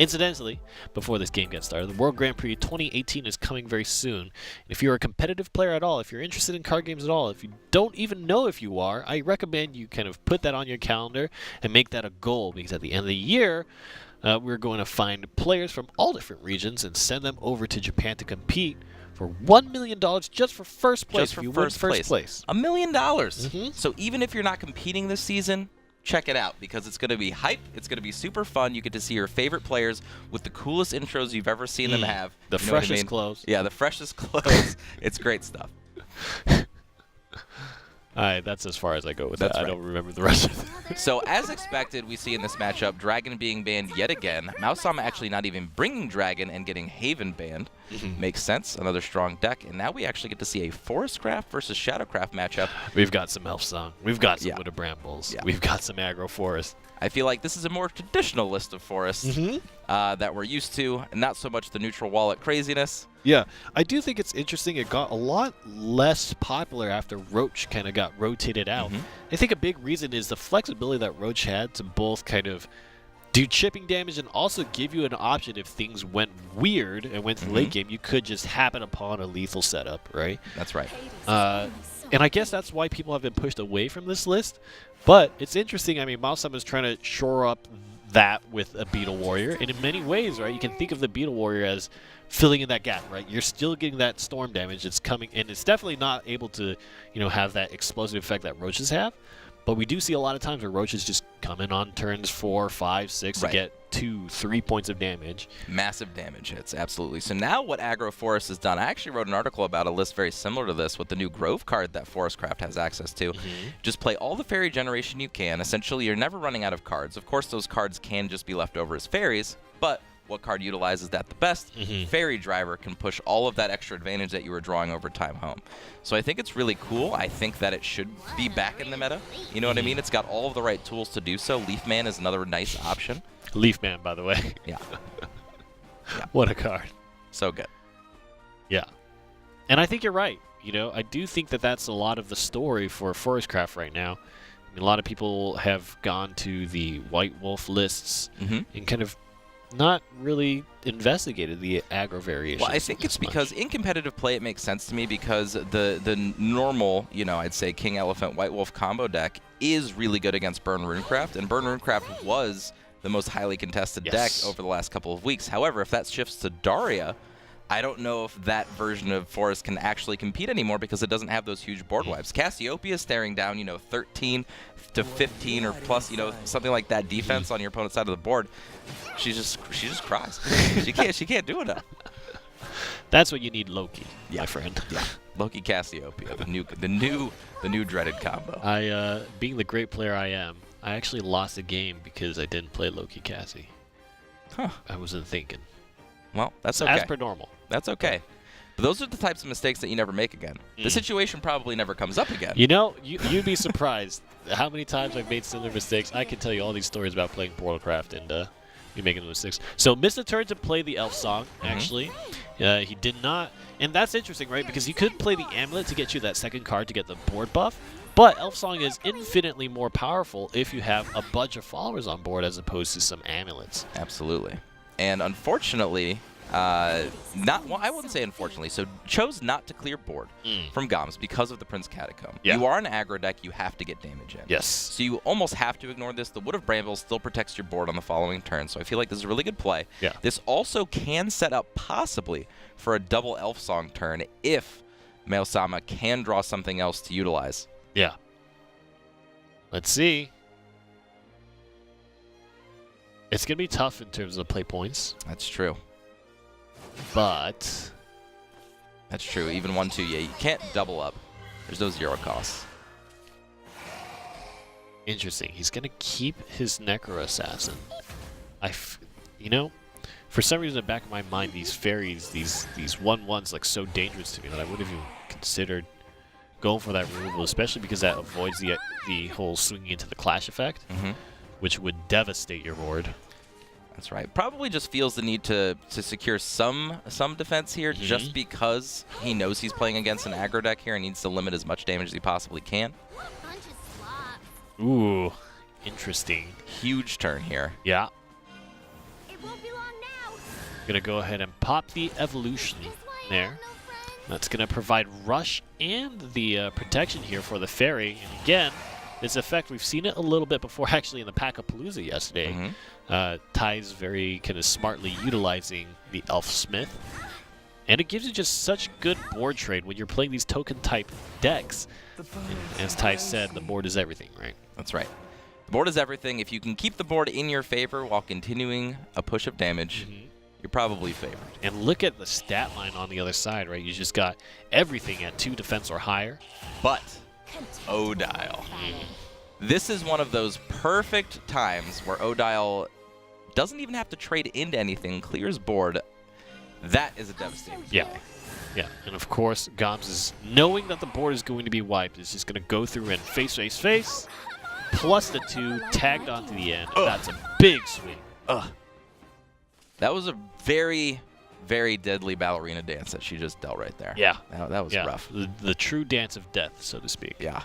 Incidentally, before this game gets started, the World Grand Prix 2018 is coming very soon. And if you're a competitive player at all, if you're interested in card games at all, if you don't even know if you are, I recommend you kind of put that on your calendar and make that a goal, because at the end of the year, we're going to find players from all different regions and send them over to Japan to compete for $1 million just for first place. Just for first place. $1 million. Mm-hmm. So even if you're not competing this season, check it out, because it's going to be hype. It's going to be super fun. You get to see your favorite players with the coolest intros you've ever seen them have. The freshest clothes. Yeah, the freshest clothes. It's great stuff. All right, that's as far as I go with that. Right. I don't remember the rest of it. So as expected, we see in this matchup, Dragon being banned yet again. Maosama actually not even bringing Dragon and getting Haven banned. Makes sense. Another strong deck. And now we actually get to see a Forestcraft versus Shadowcraft matchup. We've got some Elf Song. We've got some Wood of Brambles. Yeah. We've got some Aggro Forest. I feel like this is a more traditional list of forests that we're used to, and not so much the neutral wallet craziness. Yeah, I do think it's interesting. It got a lot less popular after Roach kind of got rotated out. I think a big reason is the flexibility that Roach had to both kind of do chipping damage and also give you an option if things went weird and went to late game. You could just happen upon a lethal setup, right? That's right. And I guess that's why people have been pushed away from this list. But it's interesting. I mean, Maosama is trying to shore up that with a Beetle Warrior. And in many ways, right, you can think of the Beetle Warrior as filling in that gap, right? You're still getting that storm damage. It's coming, and it's definitely not able to, have that explosive effect that Roaches have. But we do see a lot of times where Roaches just come in on turns 4, 5, 6 to get 2, 3 points of damage. Massive damage hits, absolutely. So now what Aggro Forest has done, I actually wrote an article about a list very similar to this with the new Grove card that Forestcraft has access to. Just play all the fairy generation you can. Essentially, you're never running out of cards. Of course, those cards can just be left over as fairies, but what card utilizes that the best? Fairy Driver can push all of that extra advantage that you were drawing over time home. So I think it's really cool. I think that it should be back in the meta. You know what I mean? It's got all of the right tools to do so. Leaf Man is another nice option. Leaf Man, by the way. Yeah. What a card. So good. Yeah. And I think you're right. I do think that that's a lot of the story for Forestcraft right now. I mean, a lot of people have gone to the White Wolf lists and kind of not really investigated the aggro variations. Well, I think it's because in competitive play it makes sense to me because the normal, I'd say King Elephant White Wolf combo deck is really good against Burn Runecraft, and Burn Runecraft was the most highly contested deck over the last couple of weeks. However, if that shifts to Daria, I don't know if that version of Forest can actually compete anymore because it doesn't have those huge board wipes. Cassiopeia staring down, 13 to 15 or plus, something like that defense on your opponent's side of the board. She just cries. she can't do enough. That's what you need, Loki, my friend. Yeah, Loki Cassiopeia, the new dreaded combo. Being the great player I am, I actually lost a game because I didn't play Loki Cassie. I wasn't thinking. Well, that's okay. As per normal. That's okay. But those are the types of mistakes that you never make again. The situation probably never comes up again. You'd be surprised how many times I've made similar mistakes. I can tell you all these stories about playing Portalcraft and me making those mistakes. So missed the turn to play the Elf Song, actually. He did not. And that's interesting, right? Because you could play the Amulet to get you that second card to get the board buff. But Elf Song is infinitely more powerful if you have a bunch of followers on board as opposed to some amulets. Absolutely. And unfortunately, I wouldn't say unfortunately, so chose not to clear board from Gomms because of the Prince Catacomb. Yeah. You are an aggro deck, you have to get damage in. Yes. So you almost have to ignore this. The Wood of Brambles still protects your board on the following turn, so I feel like this is a really good play. Yeah. This also can set up possibly for a double Elf Song turn if Maosama can draw something else to utilize. Yeah. Let's see. It's going to be tough in terms of play points. That's true. But that's true. Even 1-2, you can't double up. There's no zero costs. Interesting. He's going to keep his Necro Assassin. For some reason in the back of my mind, these fairies, these 1/1s, like so dangerous to me that I wouldn't have even considered going for that removal, especially because that avoids the whole swinging into the clash effect, which would devastate your board. That's right. Probably just feels the need to secure some defense here just because he knows he's playing against an aggro deck here and needs to limit as much damage as he possibly can. Ooh, interesting. Huge turn here. Yeah. It won't be long Going to go ahead and pop the evolution there. That's going to provide rush and the protection here for the fairy. And again, this effect, we've seen it a little bit before actually in the Pack-a-Palooza yesterday. Ty's very kind of smartly utilizing the Elf Smith. And it gives you just such good board trade when you're playing these token-type decks. And as Ty said, the board is everything, right? That's right. The board is everything. If you can keep the board in your favor while continuing a push of damage, you're probably favored. And look at the stat line on the other side, right? You just got everything at 2 defense or higher. But Odile. This is one of those perfect times where Odile doesn't even have to trade into anything, clears board. That is a devastating play. Yeah, and of course, Gomms is knowing that the board is going to be wiped. Is just going to go through and face, plus the 2 tagged onto the end. That's a big swing. That was a very, very deadly ballerina dance that she just dealt right there. Yeah. That was rough. The true dance of death, so to speak. Yeah.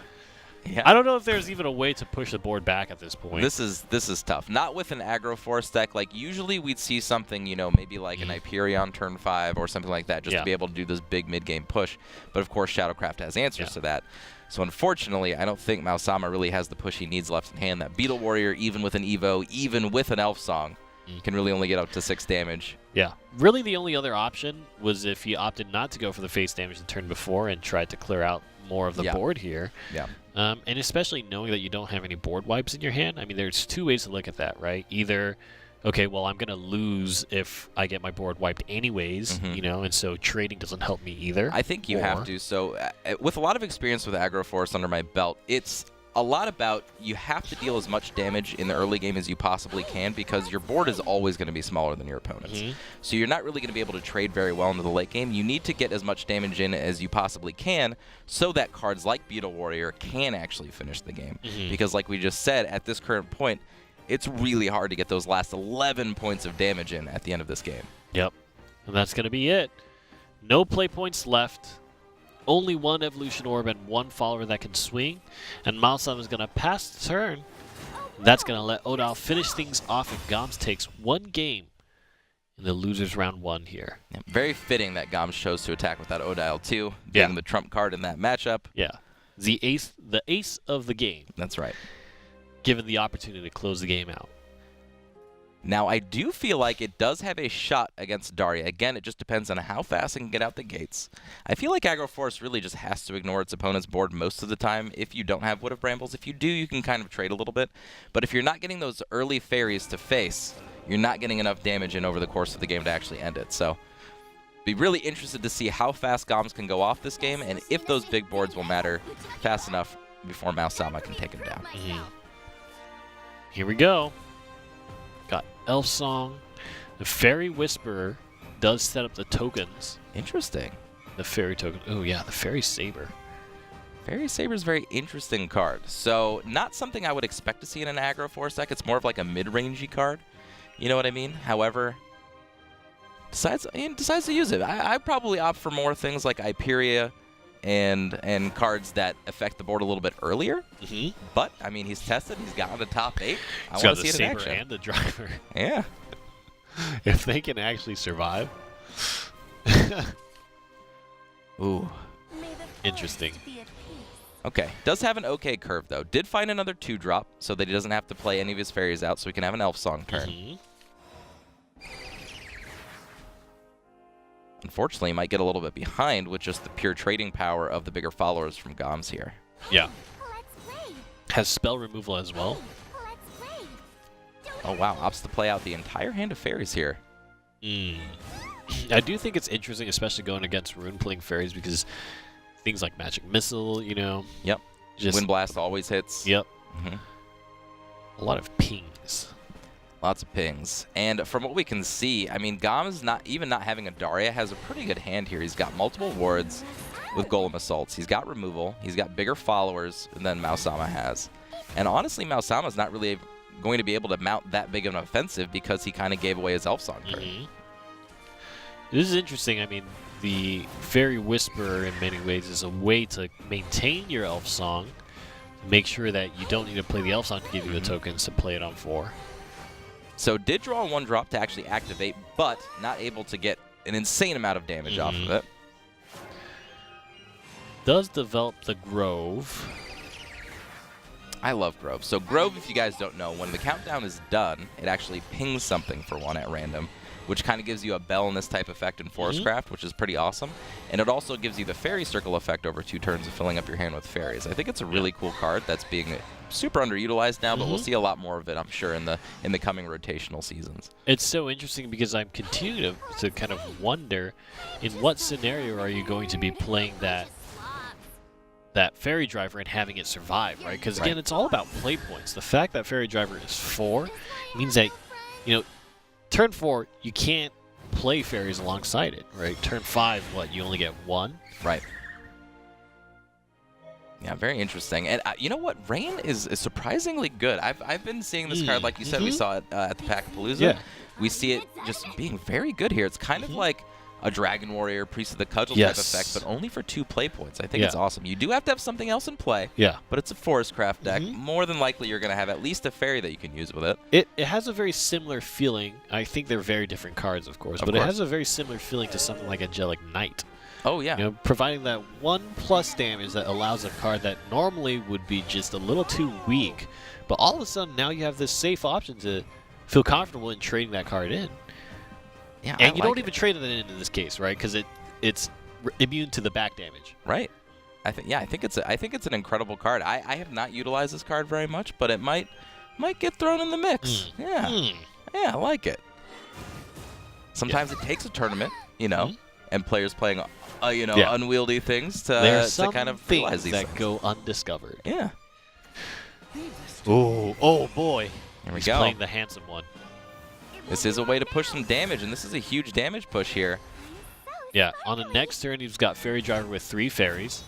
I don't know if there's even a way to push the board back at this point. This is tough. Not with an aggro force deck. Like usually we'd see something, maybe like an Hyperion turn 5 or something like that, just to be able to do this big mid-game push. But of course, Shadowcraft has answers to that. So unfortunately, I don't think Maosama really has the push he needs left in hand. That Beetle Warrior, even with an Evo, even with an Elf Song, can really only get up to 6 damage. Yeah. Really the only other option was if he opted not to go for the face damage the turn before and tried to clear out more of the board here. Yeah. And especially knowing that you don't have any board wipes in your hand. I mean, there's 2 ways to look at that, right? Either, okay, well, I'm going to lose if I get my board wiped anyways, and so trading doesn't help me either. I think you have to. So with a lot of experience with Aggro Force under my belt, it's a lot about you have to deal as much damage in the early game as you possibly can because your board is always going to be smaller than your opponent's. So you're not really going to be able to trade very well into the late game. You need to get as much damage in as you possibly can so that cards like Beetle Warrior can actually finish the game. Because like we just said, at this current point, it's really hard to get those last 11 points of damage in at the end of this game. Yep. And that's going to be it. No play points left. Only 1 evolution orb and 1 follower that can swing. And Maosama is going to pass the turn. That's going to let Odile finish things off, and Gomms takes 1 game in the losers round 1 here. Yeah, very fitting that Gomms chose to attack with that Odile too, being the trump card in that matchup. Yeah. The ace of the game. That's right. Given the opportunity to close the game out. Now, I do feel like it does have a shot against Daria. Again, it just depends on how fast it can get out the gates. I feel like Aggro Force really just has to ignore its opponent's board most of the time if you don't have Wood of Brambles. If you do, you can kind of trade a little bit. But if you're not getting those early fairies to face, you're not getting enough damage in over the course of the game to actually end it. So, be really interested to see how fast Gomms can go off this game and if those big boards will matter fast enough before Maosama can take him down. Here we go. Got Elf Song. The Fairy Whisperer does set up the tokens. Interesting. The Fairy token. Oh, yeah, the Fairy Saber. Fairy Saber is a very interesting card. So, not something I would expect to see in an Aggro Force deck. It's more of like a mid-rangey card. You know what I mean? However, decides to use it. I'd probably opt for more things like Hyperia and cards that affect the board a little bit earlier. But, I mean, he's tested. He's gotten the top 8. I want to see it in action. And the driver. Yeah. If they can actually survive. Ooh. Interesting. Okay. Does have an okay curve, though. Did find another 2-drop so that he doesn't have to play any of his fairies out so he can have an Elf Song turn. Unfortunately, he might get a little bit behind with just the pure trading power of the bigger followers from Gomms here. Yeah. Has spell removal as well. Oh, wow. Opts to play out the entire hand of fairies here. I do think it's interesting, especially going against Rune playing fairies, because things like Magic Missile, you know. Yep. Just Wind Blast always hits. Yep. A lot of pings. Lots of pings. And from what we can see, I mean, Gomms, not having a Daria, has a pretty good hand here. He's got multiple wards with Golem Assaults. He's got removal. He's got bigger followers than Maosama has. And honestly, Maosama's not really going to be able to mount that big of an offensive because he kind of gave away his Elf Song card. This is interesting. I mean, the Fairy Whisperer in many ways is a way to maintain your Elf Song, make sure that you don't need to play the Elf Song to give you the tokens to play it on 4. So did draw one drop to actually activate, but not able to get an insane amount of damage off of it. Does develop the Grove. I love Grove. So Grove, if you guys don't know, when the countdown is done, it actually pings something for one at random, which kind of gives you a Bell-ness type effect in Forestcraft, which is pretty awesome. And it also gives you the Fairy Circle effect over 2 turns of filling up your hand with fairies. I think it's a really cool card that's being super underutilized now, but we'll see a lot more of it, I'm sure, in the coming rotational seasons. It's so interesting because I'm continuing to kind of wonder, in what scenario are you going to be playing that Fairy Driver and having it survive, right? Because again, it's all about play points. The fact that Fairy Driver is 4 means that, turn 4, you can't play fairies alongside it, right? Turn 5, you only get 1? Right. Yeah, very interesting. And you know what? Rain is surprisingly good. I've been seeing this card, like you said, we saw it at the Packapalooza. Yeah. We see it just being very good here. It's kind of like a Dragon Warrior, Priest of the Cudgel type effect, but only for 2 play points. I think it's awesome. You do have to have something else in play, but it's a Forestcraft deck. More than likely, you're going to have at least a fairy that you can use with it. It has a very similar feeling. I think they're very different cards, of course, but it has a very similar feeling to something like Angelic Knight. Oh, yeah. Providing that 1+ damage that allows a card that normally would be just a little too weak, but all of a sudden now you have this safe option to feel comfortable in trading that card in. Yeah, and you don't even trade it in this case, right? Because it's immune to the back damage. Right. I think it's an incredible card. I have not utilized this card very much, but it might get thrown in the mix. Yeah, I like it. Sometimes it takes a tournament, and players playing, unwieldy things to kind of realize these things. Go undiscovered. Yeah. Oh boy. Here we He's go. playing the handsome one. This is a way to push some damage, and this is a huge damage push here. Yeah, on the next turn, he's got Fairy Driver with 3 fairies.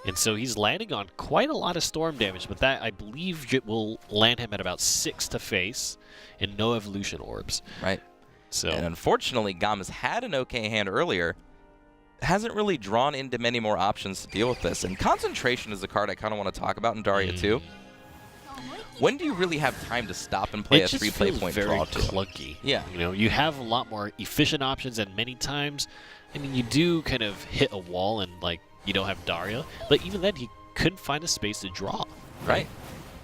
And so he's landing on quite a lot of storm damage, but that, I believe, it will land him at about 6 to face and no evolution orbs. Right. So. And unfortunately, Gomms had an okay hand earlier. Hasn't really drawn into many more options to deal with this. And Concentration is a card I kind of want to talk about in Daria too. When do you really have time to stop and play a 3 play point draw too? Very clunky. Yeah. You have a lot more efficient options, and many times, you do kind of hit a wall and, you don't have Daria. But even then, he couldn't find a space to draw. Right.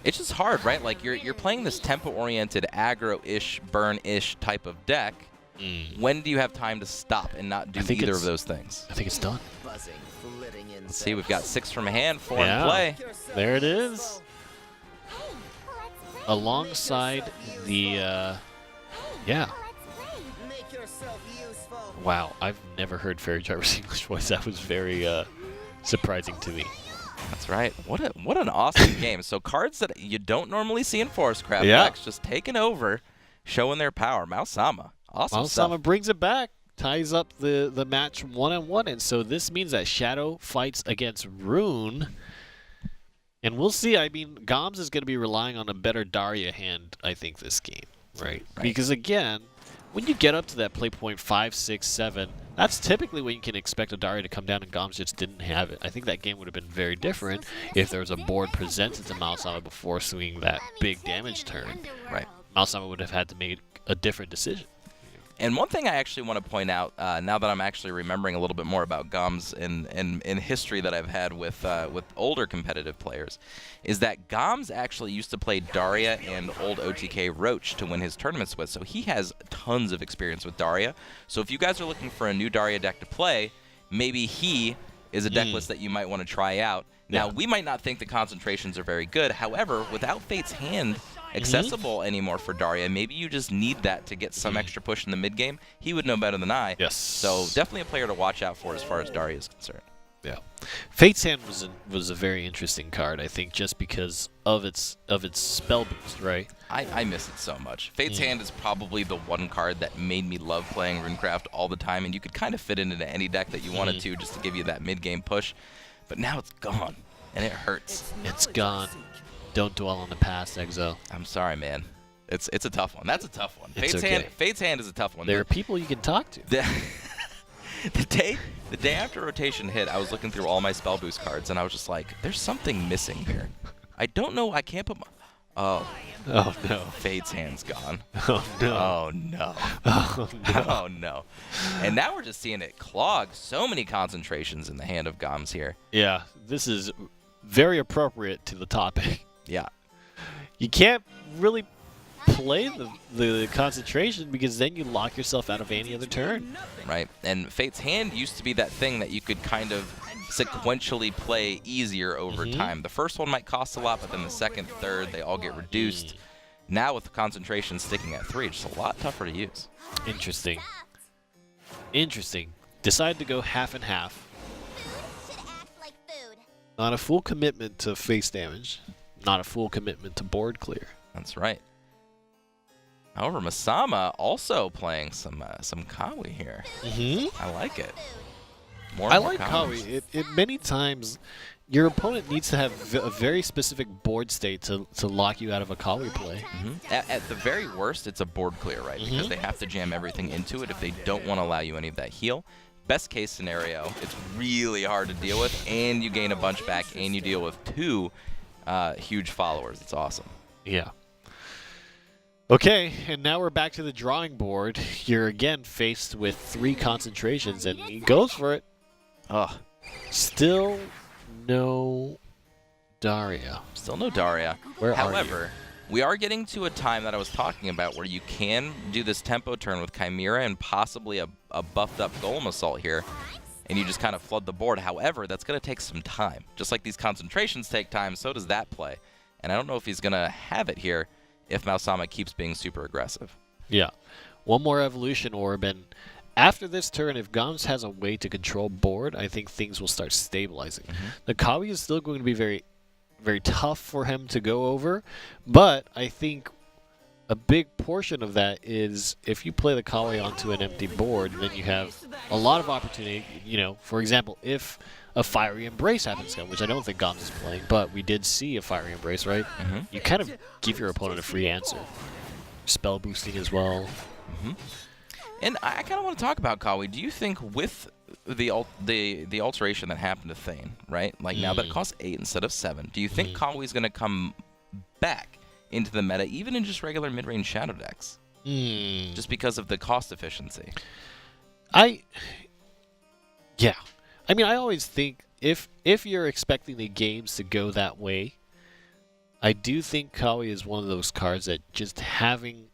It's just hard, right? Like, you're playing this tempo-oriented, aggro-ish, burn-ish type of deck. When do you have time to stop and not do either of those things? I think it's done. Let's see, we've got 6 from hand, 4 in play. There it is. Alongside the, Wow, I've never heard Fairy Driver's English voice. That was very surprising to me. That's right. What an awesome game. So cards that you don't normally see in Forestcraft decks just taking over, showing their power. Maosama. Awesome stuff. Maosama brings it back, ties up the match 1-on-1, and so this means that Shadow fights against Rune. And we'll see. Gomms is going to be relying on a better Daria hand, I think, this game, right? Because, again, when you get up to that play point 5, 6, 7, that's typically when you can expect a Daria to come down, and Gomms just didn't have it. I think that game would have been very different if there was a board presented to Maosama before swinging that big damage turn. Right. Maosama would have had to make a different decision. And one thing I actually want to point out, now that I'm actually remembering a little bit more about Gomms in history that I've had with older competitive players, is that Gomms actually used to play Daria and old OTK Roach to win his tournaments with, so he has tons of experience with Daria. So if you guys are looking for a new Daria deck to play, maybe he is a deck list that you might want to try out. Now, we might not think the concentrations are very good. However, without Fate's Hand accessible anymore for Daria, maybe you just need that to get some extra push in the mid game. He would know better than I. Yes. So definitely a player to watch out for as far as Daria is concerned. Yeah. Fate's Hand was a very interesting card, I think, just because of its spell boost, right? I miss it so much. Fate's Hand is probably the one card that made me love playing Runecraft all the time, and you could kind of fit it into any deck that you wanted to just to give you that mid game push. But now it's gone, and it hurts. It's gone. Don't dwell on the past, Exo. I'm sorry, man. It's a tough one. That's a tough one. It's Fate's Hand is a tough one. There are people you can talk to. The day after rotation hit, I was looking through all my spell boost cards, and I was just like, there's something missing here. I don't know. I can't put my... Oh, Oh, no. Fade's hand's gone. Oh, no. Oh, no. Oh, no. Oh, no. And now we're just seeing it clog so many concentrations in the hand of Gomms here. Yeah, this is very appropriate to the topic. Yeah. You can't really play the concentration because then you lock yourself out of any other turn. Right. And Fate's hand used to be that thing that you could kind of sequentially play easier over time. The first one might cost a lot, but then the second, third, they all get reduced. Now with the concentration sticking at 3, it's just a lot tougher to use. Interesting. Interesting. Decided to go half and half. Not a full commitment to face damage. Not a full commitment to board clear. That's right. However, Maosama also playing some Kawi here. I like it. I like Kawi. It many times, your opponent needs to have a very specific board state to lock you out of a Kawi play. At the very worst, it's a board clear, right? Because they have to jam everything into it if they don't want to allow you any of that heal. Best case scenario, it's really hard to deal with, and you gain a bunch back, and you deal with 2 huge followers. It's awesome. Yeah. Okay, and now we're back to the drawing board. You're again faced with 3 concentrations, and he goes for it. Ugh. Still no Daria. Still no Daria. However, we are getting to a time that I was talking about where you can do this tempo turn with Chimera and possibly a buffed up Golem Assault here, and you just kind of flood the board. However, that's going to take some time. Just like these concentrations take time, so does that play. And I don't know if he's going to have it here if Maosama keeps being super aggressive. Yeah. One more evolution orb, and after this turn, if Gomms has a way to control board, I think things will start stabilizing. The Kawi is still going to be very, very tough for him to go over, but I think a big portion of that is if you play the Kawi onto an empty board, then you have a lot of opportunity. You know, for example, if a Fiery Embrace happens to come, which I don't think Gomms is playing, but we did see a Fiery Embrace, right? You kind of give your opponent a free answer. Spell boosting as well. And I kind of want to talk about Kawi. Do you think with the alteration that happened to Thane, right? Like now that it costs 8 instead of 7, do you think Kawi's going to come back into the meta, even in just regular mid-range shadow decks? Just because of the cost efficiency. Yeah. I mean, I always think if you're expecting the games to go that way, I do think Kawi is one of those cards that just having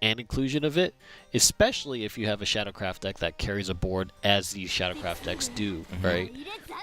an inclusion of it, especially if you have a Shadowcraft deck that carries a board as these Shadowcraft decks do, right?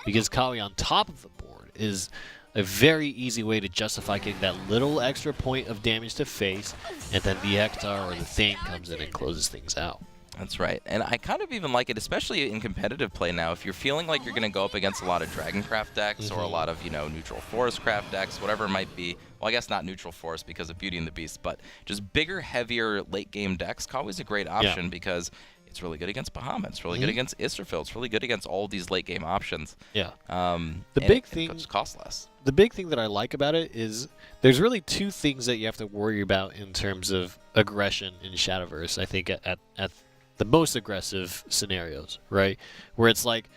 Because Kawi on top of the board is a very easy way to justify getting that little extra point of damage to face, and then the Ektar or the Thane comes in and closes things out. That's right. And I kind of even like it, especially in competitive play now. If you're feeling like you're going to go up against a lot of Dragoncraft decks or a lot of, neutral Forest Craft decks, whatever it might be. Well, I guess not neutral Forest because of Beauty and the Beast, but just bigger, heavier late-game decks, Kawi's a great option because it's really good against Bahamut. It's really good against Israfil. It's really good against all these late-game options. Yeah. The big thing just costs less. The big thing that I like about it is there's really 2 things that you have to worry about in terms of aggression in Shadowverse, I think, at the most aggressive scenarios, right? Where it's like,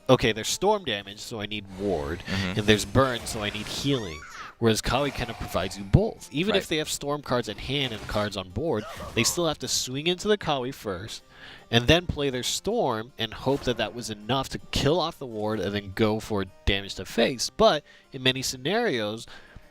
okay, there's storm damage, so I need ward, and there's burn, so I need healing. Whereas Kawi kind of provides you both. Even if they have storm cards at hand and cards on board, they still have to swing into the Kawi first, and then play their storm and hope that that was enough to kill off the ward and then go for damage to face. But in many scenarios,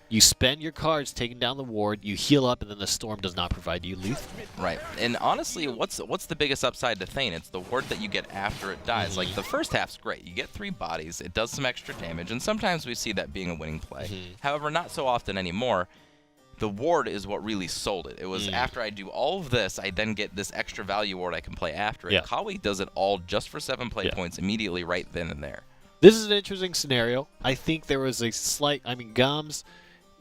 you spend your cards taking down the ward, you heal up, and then the storm does not provide you lethal. Right. And honestly, what's the biggest upside to Thane? It's the ward that you get after it dies. Like, the first half's great. You get 3 bodies, it does some extra damage, and sometimes we see that being a winning play. However, not so often anymore. The ward is what really sold it. It was after I do all of this, I then get this extra value ward I can play after it. Kawi does it all just for 7 play points immediately right then and there. This is an interesting scenario. I think there was a slight... I mean, Gomms...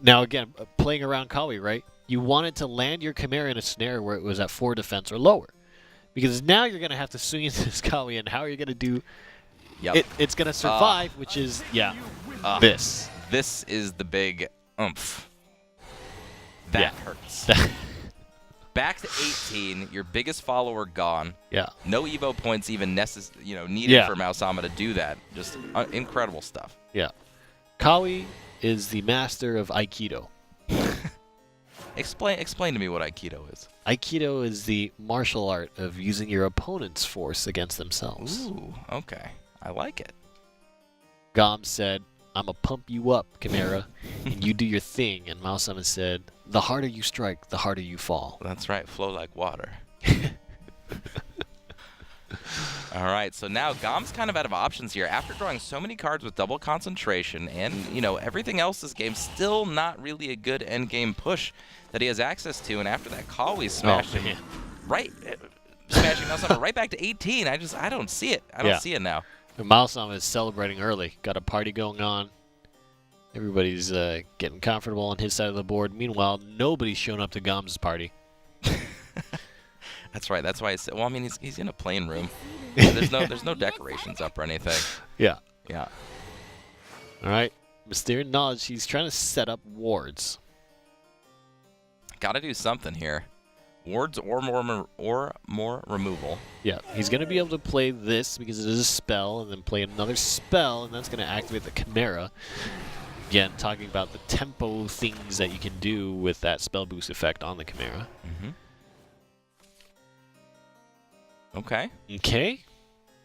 Now, again, playing around Kawi, right? You wanted to land your Chimera in a scenario where it was at 4 defense or lower. Because now you're going to have to swing into this Kawi, and how are you going to do... It's going to survive, which is, this. This is the big oomph. That hurts. Back to 18, your biggest follower gone. No Evo points even needed for Maosama to do that. Just incredible stuff. Kawi is the master of Aikido. Explain to me what Aikido is. Aikido is the martial art of using your opponent's force against themselves. Ooh, okay. I like it. Gomms said, "I'ma pump you up, Chimera, and you do your thing." And Maosama said, "The harder you strike, the harder you fall." That's right. Flow like water. All right, so now Gomms kind of out of options here. After drawing so many cards with double concentration and, everything else this game, still not really a good endgame push that he has access to. And after that call, we smashed him smashing Maosama right back to 18. I don't see it. I don't see it now. Maosama is celebrating early. Got a party going on. Everybody's getting comfortable on his side of the board. Meanwhile, nobody's shown up to Gomms' party. That's right. That's why I said. Well, I mean, he's in a playing room. There's no decorations up or anything. Yeah. Yeah. All right. Mysterious knowledge. He's trying to set up wards. Got to do something here. Wards or more removal. Yeah. He's going to be able to play this because it is a spell, and then play another spell, and that's going to activate the Chimera. Again, talking about the tempo things that you can do with that spell boost effect on the Chimera. Mm-hmm. Okay. Okay.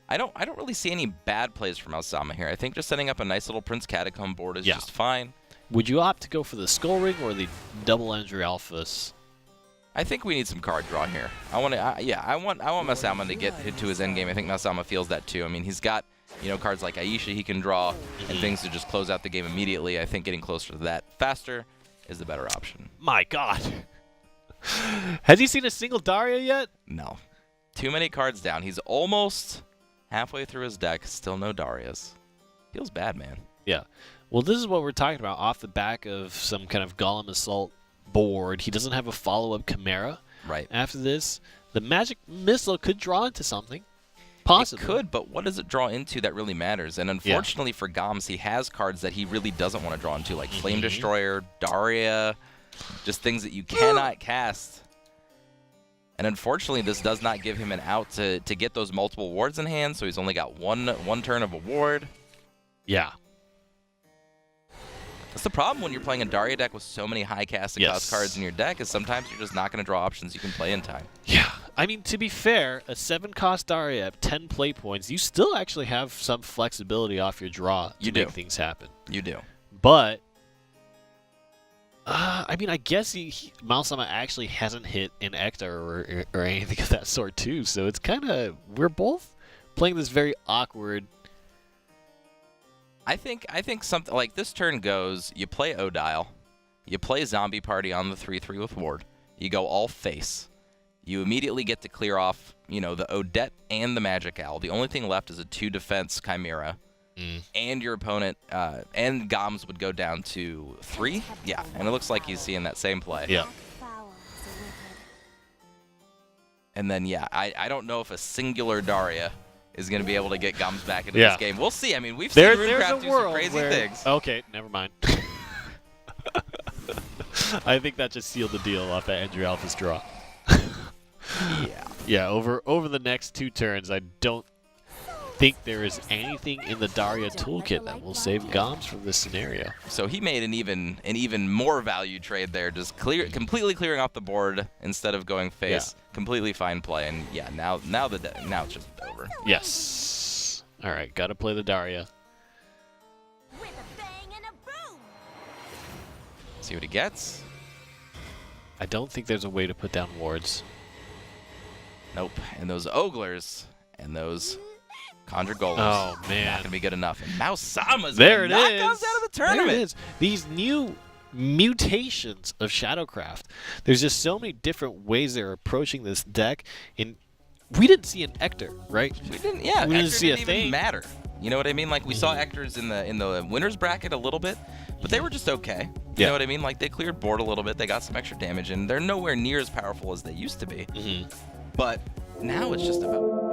I don't really see any bad plays from Maosama here. I think just setting up a nice little Prince Catacomb board is just fine. Would you opt to go for the Skull Ring or the double Andrew Alphas? I think we need some card draw here. I want Maosama to get into his endgame. I think Maosama feels that too. I mean, he's got cards like Aisha he can draw and things to just close out the game immediately. I think getting closer to that faster is the better option. My God. Has he seen a single Daria yet? No. Too many cards down. He's almost halfway through his deck. Still no Darias. Feels bad, man. Yeah. Well, this is what we're talking about off the back of some kind of Golem Assault board. He doesn't have a follow-up Chimera. Right. After this, the Magic Missile could draw into something. Possibly. It could, but what does it draw into that really matters? And unfortunately for Gomms, he has cards that he really doesn't want to draw into, like Flame Destroyer, Daria, just things that you cannot cast. And unfortunately, this does not give him an out to get those multiple wards in hand, so he's only got one turn of a ward. Yeah. That's the problem when you're playing a Daria deck with so many high casting cost cards in your deck, is sometimes you're just not going to draw options you can play in time. Yeah. I mean, to be fair, a 7-cost Daria at 10 play points, you still actually have some flexibility off your draw to make things happen. You do. But I mean, I guess Maosama actually hasn't hit an Ectar or anything of that sort, too. So it's kind of, we're both playing this very awkward. I think something like this turn goes, you play Odile, you play Zombie Party on the 3/3 with Ward, you go all face. You immediately get to clear off, the Odette and the Magic Owl. The only thing left is a 2-defense Chimera. And your opponent, and Gomms would go down to 3. Yeah, and it looks like he's seeing that same play. Yeah. And then, I don't know if a singular Daria is going to be able to get Gomms back into this game. We'll see. I mean, we've seen RuneCraft do some crazy things. Okay, never mind. I think that just sealed the deal off that Andrew Alpha's draw. Yeah, over the next 2 turns, I don't think there is anything in the Daria toolkit that will save Gomms from this scenario. So he made an even more value trade there, just completely clearing off the board instead of going face. Yeah. Completely fine play, and now it's just over. Yes. All right, got to play the Daria. With a bang and a boom. See what he gets. I don't think there's a way to put down wards. Nope. And those Oglers and those Conjure Golems. Oh, man. Not going to be good enough. And Maosama's there knock it is. Gomms out of the tournament. There it is. These new mutations of Shadowcraft. There's just so many different ways they're approaching this deck. And we didn't see an Ectar, right? We didn't. Yeah, we didn't Ectar see a didn't thing. even matter. You know what I mean? Like we saw Ectars in the winners bracket a little bit, but they were just okay. You know what I mean? Like they cleared board a little bit. They got some extra damage, and they're nowhere near as powerful as they used to be. But now it's just about